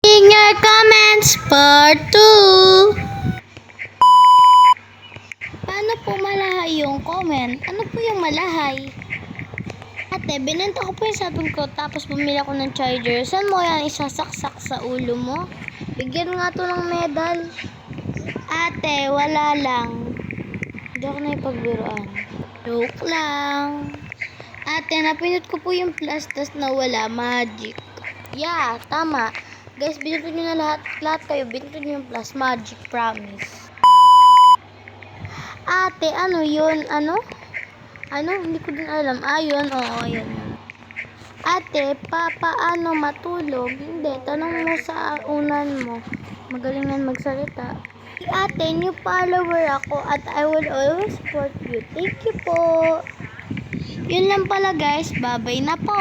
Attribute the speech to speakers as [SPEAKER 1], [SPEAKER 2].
[SPEAKER 1] In your comments, part 2. Paano po malahay yung comment? Ano po yung malahay? Ate, binenta ko po yung cellphone ko tapos bumili ako ng charger. Saan mo yan isasaksak sa ulo mo? Bigyan nga to ng medal. Ate, wala lang. Hindi ako na ipagbiruan. Joke lang. Ate, napindot ko po yung plus tas nawala magic. Yeah, tama. Guys, binuto nyo na lahat kayo. Binuto nyo yung plus magic, promise. Ate, ano yun? Ano? Hindi ko din alam. Yun. Oo, yun. Ate, paano matulog? Hindi, tanong mo sa unan mo. Magalingan magsalita. Ate, new follower ako at I will always support you. Thank you po. Yun lang pala guys. Bye-bye na po.